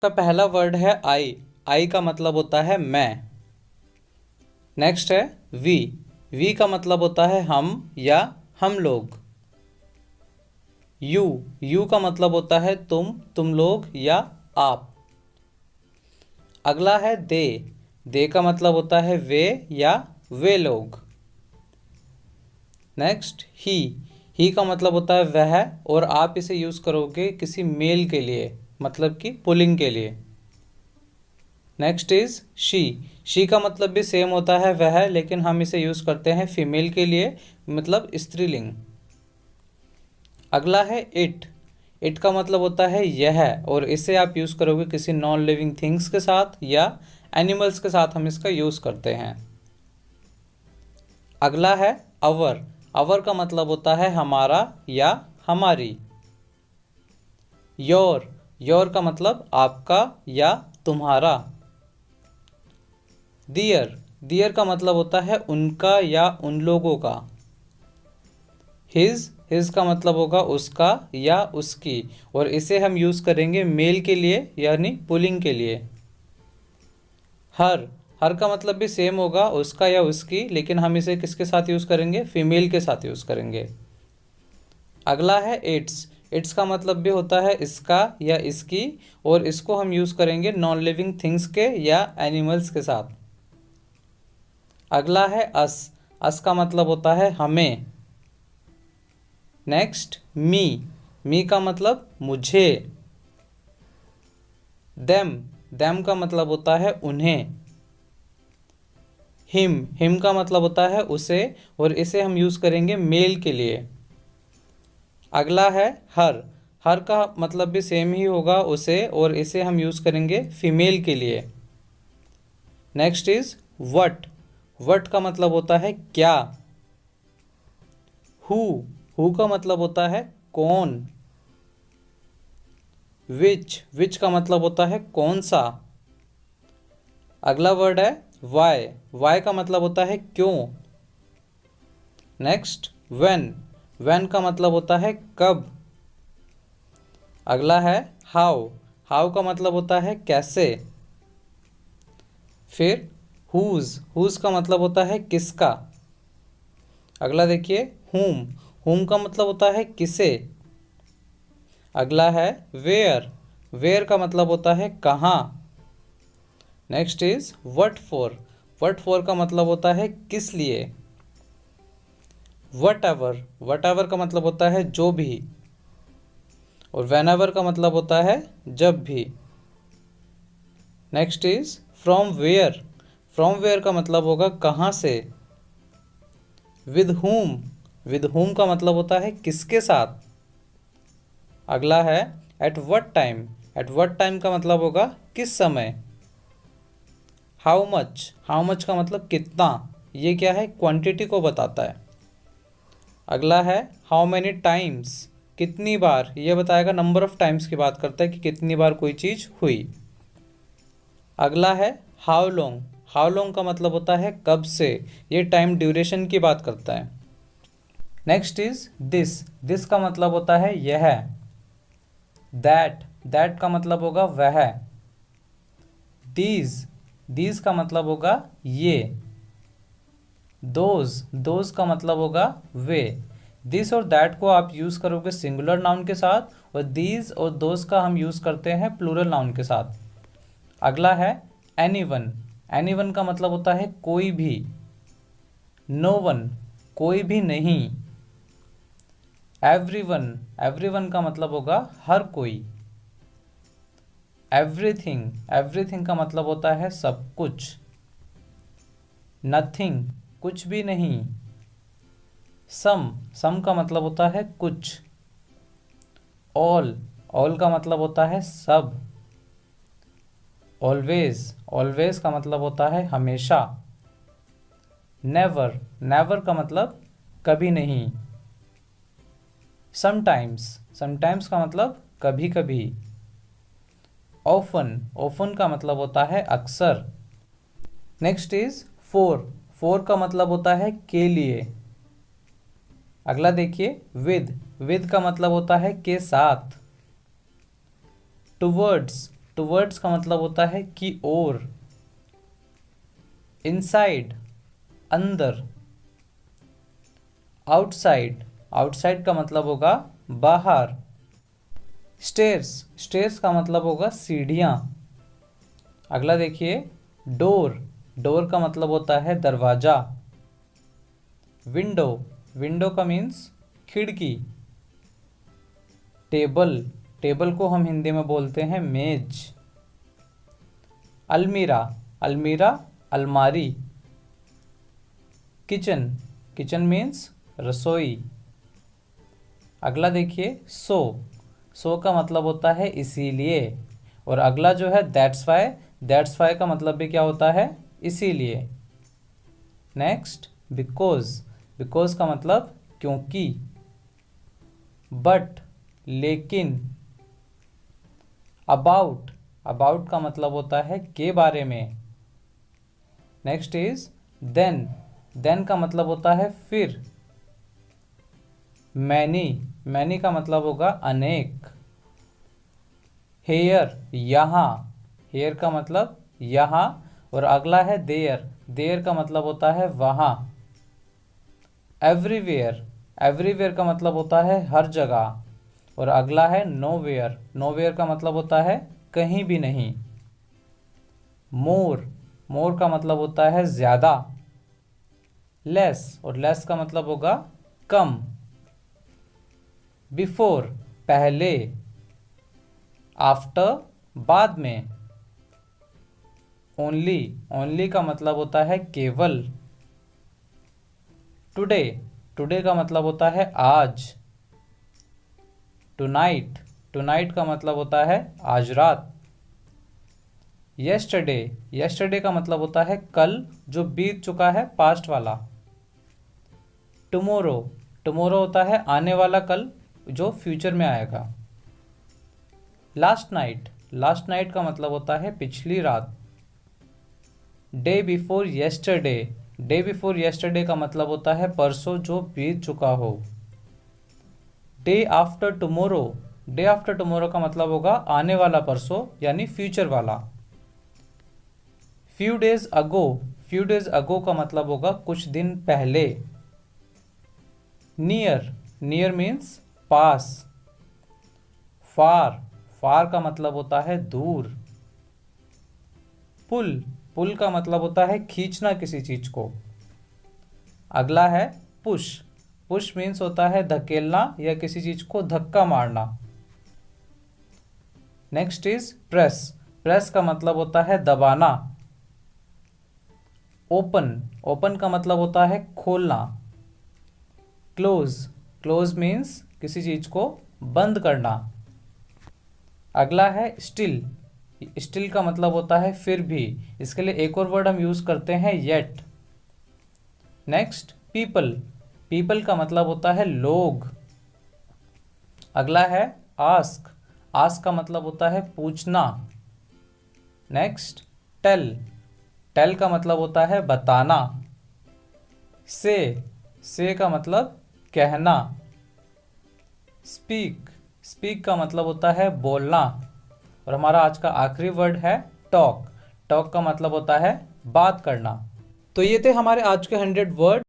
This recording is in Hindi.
का पहला वर्ड है आई। आई का मतलब होता है मैं। नेक्स्ट है वी। वी का मतलब होता है हम या हम लोग। यू। यू का मतलब होता है तुम लोग या आप। अगला है दे। दे का मतलब होता है वे या वे लोग। नेक्स्ट ही का मतलब होता है वह, और आप इसे यूज़ करोगे किसी मेल के लिए, मतलब कि पुलिंग के लिए। नेक्स्ट इज शी का मतलब भी सेम होता है वह, लेकिन हम इसे यूज़ करते हैं फीमेल के लिए, मतलब स्त्रीलिंग। अगला है इट। इट का मतलब होता है यह, और इसे आप यूज़ करोगे किसी नॉन लिविंग थिंग्स के साथ या एनिमल्स के साथ हम इसका यूज़ करते हैं। अगला है अवर। अवर का मतलब होता है हमारा या हमारी। योर। योर का मतलब आपका या तुम्हारा। दियर। दियर का मतलब होता है उनका या उन लोगों का। हिज का मतलब होगा उसका या उसकी, और इसे हम यूज़ करेंगे मेल के लिए यानी पुलिंग के लिए। हर का मतलब भी सेम होगा, उसका या उसकी, लेकिन हम इसे किसके साथ यूज़ करेंगे, फीमेल के साथ यूज़ करेंगे। अगला है इट्स। इट्स का मतलब भी होता है इसका या इसकी, और इसको हम यूज़ करेंगे नॉन लिविंग थिंग्स के या एनिमल्स के साथ। अगला है अस। अस का मतलब होता है हमें। नेक्स्ट मी। मी का मतलब मुझे। देम का मतलब होता है उन्हें। हिम का मतलब होता है उसे, और इसे हम यूज़ करेंगे मेल के लिए। अगला है हर का मतलब भी सेम ही होगा उसे, और इसे हम यूज़ करेंगे फीमेल के लिए। नेक्स्ट इज वट का मतलब होता है क्या। हु का मतलब होता है कौन। विच का मतलब होता है कौन सा। अगला वर्ड है वाई। वाई का मतलब होता है क्यों। नेक्स्ट व्हेन का मतलब होता है कब। अगला है हाउ का मतलब होता है कैसे। फिर हुज का मतलब होता है किसका। अगला देखिए हुम का मतलब होता है किसे। अगला है वेयर का मतलब होता है कहाँ। नेक्स्ट इज वट फॉर का मतलब होता है किस लिए। वट एवर का मतलब होता है जो भी, और वेन का मतलब होता है जब भी। नेक्स्ट इज फ्रॉम वेयर का मतलब होगा कहाँ से। विद हुम का मतलब होता है किसके साथ। अगला है एट वट टाइम का मतलब होगा किस समय। हाउ मच का मतलब कितना, ये क्या है, क्वांटिटी को बताता है। अगला है हाउ मैनी टाइम्स, कितनी बार, ये बताएगा, नंबर ऑफ टाइम्स की बात करता है कि कितनी बार कोई चीज़ हुई। अगला है हाउ लॉन्ग का मतलब होता है कब से, ये टाइम ड्यूरेशन की बात करता है। नेक्स्ट इज दिस का मतलब होता है यह। दैट का मतलब होगा वह। दीज का मतलब होगा ये। दोज का मतलब होगा वे। दिस और दैट को आप यूज़ करोगे सिंगुलर नाउन के साथ, और दीज और दोज का हम यूज़ करते हैं प्लूरल नाउन के साथ। अगला है एनीवन का मतलब होता है कोई भी। नो वन, कोई भी नहीं। एवरीवन का मतलब होगा हर कोई। एवरीथिंग का मतलब होता है सब कुछ। नथिंग, कुछ भी नहीं। सम का मतलब होता है कुछ। ऑल का मतलब होता है सब। ऑलवेज का मतलब होता है हमेशा। नेवर का मतलब कभी नहीं। समटाइम्स का मतलब कभी कभी। ऑफन का मतलब होता है अक्सर। नेक्स्ट इज फोर का मतलब होता है के लिए। अगला देखिए विद का मतलब होता है के साथ। टुवर्ड्स का मतलब होता है की ओर। इनसाइड अंदर। आउटसाइड, आउटसाइड का मतलब होगा बाहर। स्टेयर्स, स्टेयर्स का मतलब होगा सीढ़ियाँ। अगला देखिए, डोर, डोर का मतलब होता है दरवाजा। विंडो, विंडो का मीन्स खिड़की। टेबल, टेबल को हम हिंदी में बोलते हैं मेज। अलमीरा, अलमीरा अलमारी। किचन, किचन मीन्स रसोई। अगला देखिए, सो, सो का मतलब होता है इसीलिए। और अगला जो है दैट्स वाई, दैट्स वाई का मतलब भी क्या होता है, इसीलिए। नेक्स्ट, बिकॉज, बिकॉज का मतलब क्योंकि। बट लेकिन। अबाउट, अबाउट का मतलब होता है के बारे में। नेक्स्ट इज देन, देन का मतलब होता है फिर। मैनी, मैनी का मतलब होगा अनेक। हेयर, यहाँ, हेयर का मतलब यहाँ। और अगला है देयर, देयर का मतलब होता है वहाँ। एवरीवेयर, एवरीवेयर का मतलब होता है हर जगह। और अगला है नोवेयर, नोवेयर का मतलब होता है कहीं भी नहीं। मोर, मोर का मतलब होता है ज़्यादा। लेस, और लेस का मतलब होगा कम। बिफोर पहले। आफ्टर बाद में। ओनली, ओनली का मतलब होता है केवल। टुडे, टुडे का मतलब होता है आज। टुनाइट, टुनाइट का मतलब होता है आज रात। येस्टरडे, येस्टरडे का मतलब होता है कल जो बीत चुका है, पास्ट वाला। टुमोरो, टुमोरो होता है आने वाला कल जो फ्यूचर में आएगा। लास्ट नाइट, लास्ट नाइट का मतलब होता है पिछली रात। Day before yesterday, day before yesterday का मतलब होता है परसों जो बीत चुका हो। Day after tomorrow, day after tomorrow का मतलब होगा आने वाला परसों यानी फ्यूचर वाला। Few days ago, few days ago का मतलब होगा कुछ दिन पहले। नियर, नियर मीन्स पास। फार, फार का मतलब होता है दूर। पुल, पुल का मतलब होता है खींचना किसी चीज को। अगला है पुश, पुश मीन्स होता है धकेलना या किसी चीज को धक्का मारना। नेक्स्ट इज प्रेस, प्रेस का मतलब होता है दबाना। ओपन, ओपन का मतलब होता है खोलना। क्लोज, क्लोज मीन्स किसी चीज को बंद करना। अगला है स्टिल, स्टिल का मतलब होता है फिर भी। इसके लिए एक और वर्ड हम यूज करते हैं येट। नेक्स्ट पीपल, पीपल का मतलब होता है लोग। अगला है आस्क, आस्क का मतलब होता है पूछना। नेक्स्ट टेल, टेल का मतलब होता है बताना। से का मतलब कहना। स्पीक, स्पीक का मतलब होता है बोलना। और हमारा आज का आखिरी वर्ड है टॉक, टॉक का मतलब होता है बात करना। तो ये थे हमारे आज के 100 वर्ड।